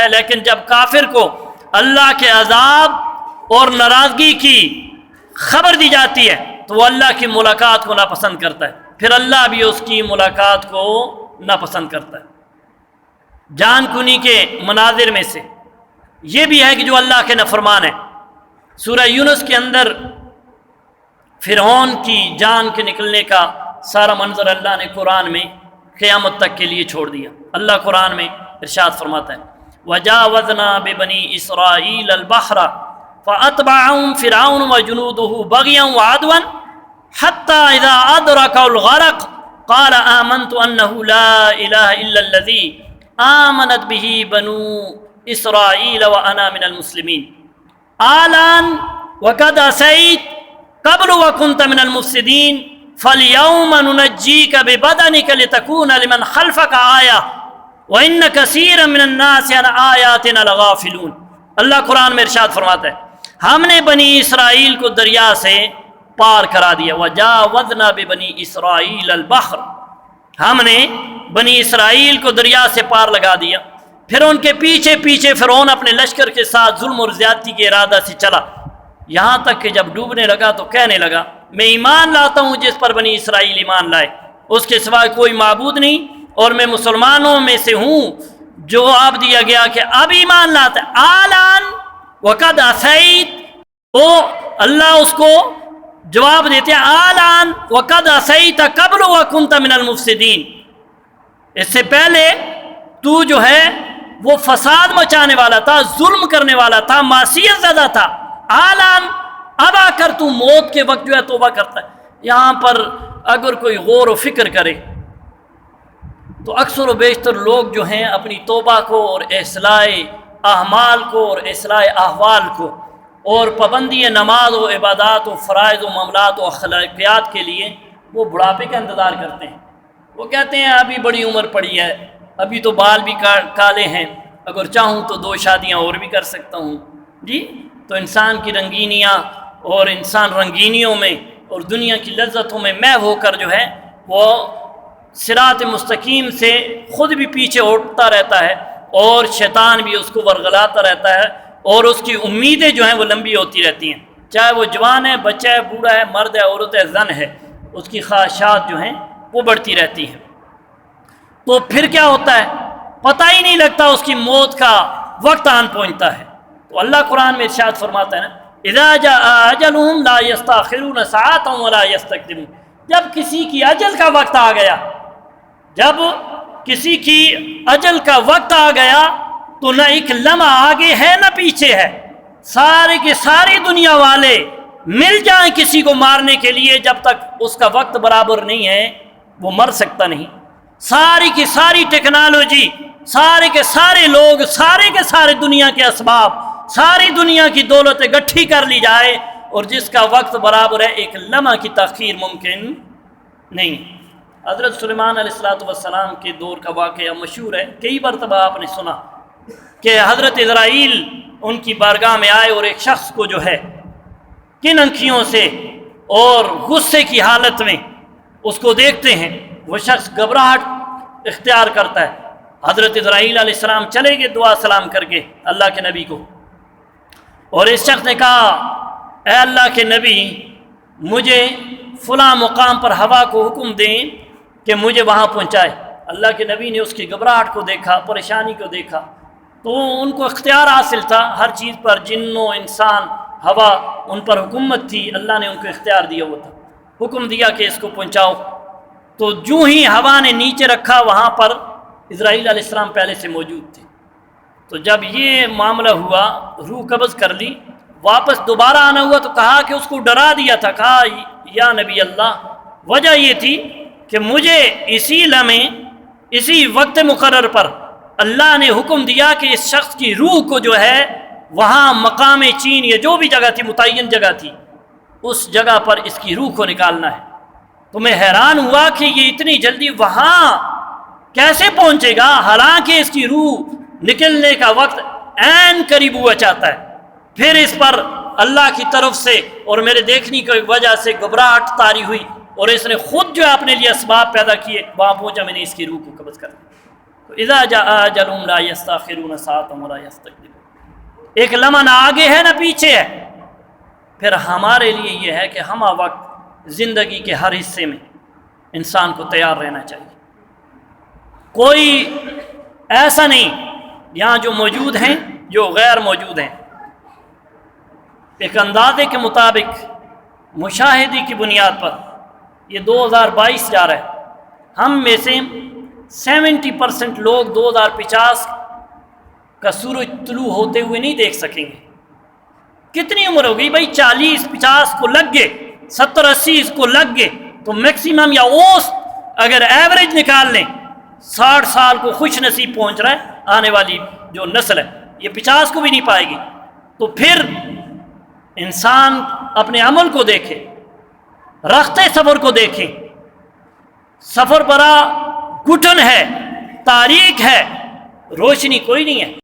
ہے، لیکن جب کافر کو اللہ کے عذاب اور ناراضگی کی خبر دی جاتی ہے تو وہ اللہ کی ملاقات کو ناپسند کرتا ہے، پھر اللہ بھی اس کی ملاقات کو ناپسند کرتا ہے۔ جان کنی کے مناظر میں سے یہ بھی ہے کہ جو اللہ کے نافرمان ہیں، سورہ یونس کے اندر فرعون کی جان کے نکلنے کا سارا منظر اللہ نے قرآن میں قیامت تک کے لیے چھوڑ دیا۔ اللہ قرآن میں ارشاد فرماتا ہے وَجَاوَزْنَا بِبَنِي إِسْرَائِيلَ الْبَحْرَ فَأَتْبَعَهُمْ فِرْعَوْنُ وَجُنُودُهُ بَغْيًا وَعَدْوًا حَتَّى إِذَا أَدْرَكَهُ الْغَرَقُ قَالَ آمَنْتُ أَنَّهُ لَا إِلَهَ إِلَّا الَّذِي آمَنَتْ بِهِ بَنُو إِسْرَائِيلَ وَأَنَا مِنَ الْمُسْلِمِينَ آلان وَقَدْ عَصَيْتَ قَبْلُ وَكُنْتَ مِنَ الْمُفْسِدِينَ فَالْيَوْمَ نُنَجِّيكَ بِبَدَنِكَ لِتَكُونَ لِمَنْ خَلْفَكَ آيَةً وَإِنَّ كَثِيرًا مِنَ النَّاسِ عَنْ آيَاتِنَا لَغَافِلُونَ۔ اللہ قرآن میں ارشاد فرماتا ہے ہم نے بنی اسرائیل کو دریا سے پار کرا دیا۔ وَجَاوَزْنَا بِبَنِي إِسْرَائِيلَ الْبَحْرَ، ہم نے بنی اسرائیل کو دریا سے پار لگا دیا۔ پھر ان کے پیچھے پیچھے فرعون اپنے لشکر کے ساتھ ظلم اور زیادتی کے ارادہ سے چلا، یہاں تک کہ جب ڈوبنے لگا تو کہنے لگا میں ایمان لاتا ہوں جس پر بنی اسرائیل ایمان لائے، اس کے سوا کوئی معبود نہیں، اور میں مسلمانوں میں سے ہوں۔ جواب دیا گیا کہ اب ایمان لاتا ہے، آلان وقد عصیت، او اللہ اس کو جواب دیتے ہیں آلان وقد عصیت قبل وکنت من المفسدین، اس سے پہلے تو جو ہے وہ فساد مچانے والا تھا، ظلم کرنے والا تھا، معصیت زدہ تھا، آلان اب آ کر تو موت کے وقت جو ہے توبہ کرتا ہے۔ یہاں پر اگر کوئی غور و فکر کرے تو اکثر و بیشتر لوگ جو ہیں اپنی توبہ کو اور اصلاح اعمال کو اور اصلاح احوال کو اور پابندی نماز و عبادات و فرائض و معاملات و اخلاقیات کے لیے وہ بڑھاپے کا انتظار کرتے ہیں۔ وہ کہتے ہیں ابھی بڑی عمر پڑی ہے، ابھی تو بال بھی کالے ہیں، اگر چاہوں تو 2 شادیاں اور بھی کر سکتا ہوں۔ جی تو انسان کی رنگینیاں اور انسان رنگینیوں میں اور دنیا کی لذتوں میں محو ہو کر جو ہے وہ صراط مستقیم سے خود بھی پیچھے اٹھتا رہتا ہے اور شیطان بھی اس کو ورغلاتا رہتا ہے، اور اس کی امیدیں جو ہیں وہ لمبی ہوتی رہتی ہیں، چاہے وہ جوان ہے، بچہ ہے، بوڑھا ہے، مرد ہے، عورت ہے، زن ہے، اس کی خواہشات جو ہیں وہ بڑھتی رہتی ہیں۔ تو پھر کیا ہوتا ہے پتہ ہی نہیں لگتا، اس کی موت کا وقت آن پہنچتا ہے۔ تو اللہ قرآن میں ارشاد فرماتا ہے نا اذا جاء اجلهم لا يستاخرون ساعة ولا يستقدمون، جب کسی کی اجل کا وقت آ گیا، جب کسی کی اجل کا وقت آ گیا تو نہ ایک لمحہ آگے ہے نہ پیچھے ہے، سارے کے ساری دنیا والے مل جائیں کسی کو مارنے کے لیے، جب تک اس کا وقت برابر نہیں ہے وہ مر سکتا نہیں۔ ساری کی ساری ٹیکنالوجی، سارے کے سارے لوگ، سارے کے سارے دنیا کے اسباب، ساری دنیا کی دولت اکٹھی کر لی جائے اور جس کا وقت برابر ہے، ایک لمحہ کی تاخیر ممکن نہیں۔ حضرت سلیمان علیہ السلام کے دور کا واقعہ مشہور ہے، کئی مرتبہ آپ نے سنا کہ حضرت اسرائیل ان کی بارگاہ میں آئے اور ایک شخص کو جو ہے کن انکھیوں سے اور غصے کی حالت میں اس کو دیکھتے ہیں، وہ شخص گھبراہٹ اختیار کرتا ہے۔ حضرت اسرائیل علیہ السلام چلے گئے دعا سلام کر کے اللہ کے نبی کو، اور اس شخص نے کہا اے اللہ کے نبی مجھے فلاں مقام پر ہوا کو حکم دیں کہ مجھے وہاں پہنچائے۔ اللہ کے نبی نے اس کی گھبراہٹ کو دیکھا، پریشانی کو دیکھا، تو ان کو اختیار حاصل تھا ہر چیز پر، جن و انسان، ہوا، ان پر حکومت تھی، اللہ نے ان کو اختیار دیا ہوا تھا، حکم دیا کہ اس کو پہنچاؤ۔ تو جو ہی ہوا نے نیچے رکھا وہاں پر اسرائیل علیہ السلام پہلے سے موجود تھے۔ تو جب یہ معاملہ ہوا، روح قبض کر لی، واپس دوبارہ آنا ہوا تو کہا کہ اس کو ڈرا دیا تھا، کہا یا نبی اللہ، وجہ یہ تھی کہ مجھے اسی لمحے، اسی وقت مقرر پر اللہ نے حکم دیا کہ اس شخص کی روح کو جو ہے وہاں مقام چین یا جو بھی جگہ تھی، متعین جگہ تھی، اس جگہ پر اس کی روح کو نکالنا ہے۔ تو میں حیران ہوا کہ یہ اتنی جلدی وہاں کیسے پہنچے گا، حالانکہ اس کی روح نکلنے کا وقت عین قریب ہوا چاہتا ہے۔ پھر اس پر اللہ کی طرف سے اور میرے دیکھنے کی وجہ سے گھبراہٹ طاری ہوئی، اور اس نے خود جو اپنے لیے اسباب پیدا کیے، وہاں پہنچا، میں نے اس کی روح کو قبض کر دیا۔ اذا جاء اجلهم لا يستاخرون ساعة ولا يستقدمون، ایک لمحہ نہ آگے ہے نہ پیچھے ہے۔ پھر ہمارے لیے یہ ہے کہ ہم وقت زندگی کے ہر حصے میں انسان کو تیار رہنا چاہیے۔ کوئی ایسا نہیں یہاں جو موجود ہیں جو غیر موجود ہیں، ایک اندازے کے مطابق مشاہدے کی بنیاد پر یہ 2022 جا رہا ہے، ہم میں سے 70% لوگ 2050 کا سورج طلوع ہوتے ہوئے نہیں دیکھ سکیں گے۔ کتنی عمر ہو گئی بھائی؟ 40-50 کو لگ گئے، 70-80 کو لگ گئے، تو میکسیمم یا اوسط اگر ایوریج نکال لیں 60 سال کو خوش نصیب پہنچ رہا ہے آنے والی جو نسل ہے، یہ 50 کو بھی نہیں پائے گی۔ تو پھر انسان اپنے عمل کو دیکھے، رختے سفر کو دیکھے، سفر بڑا گھٹن ہے، تاریک ہے، روشنی کوئی نہیں ہے۔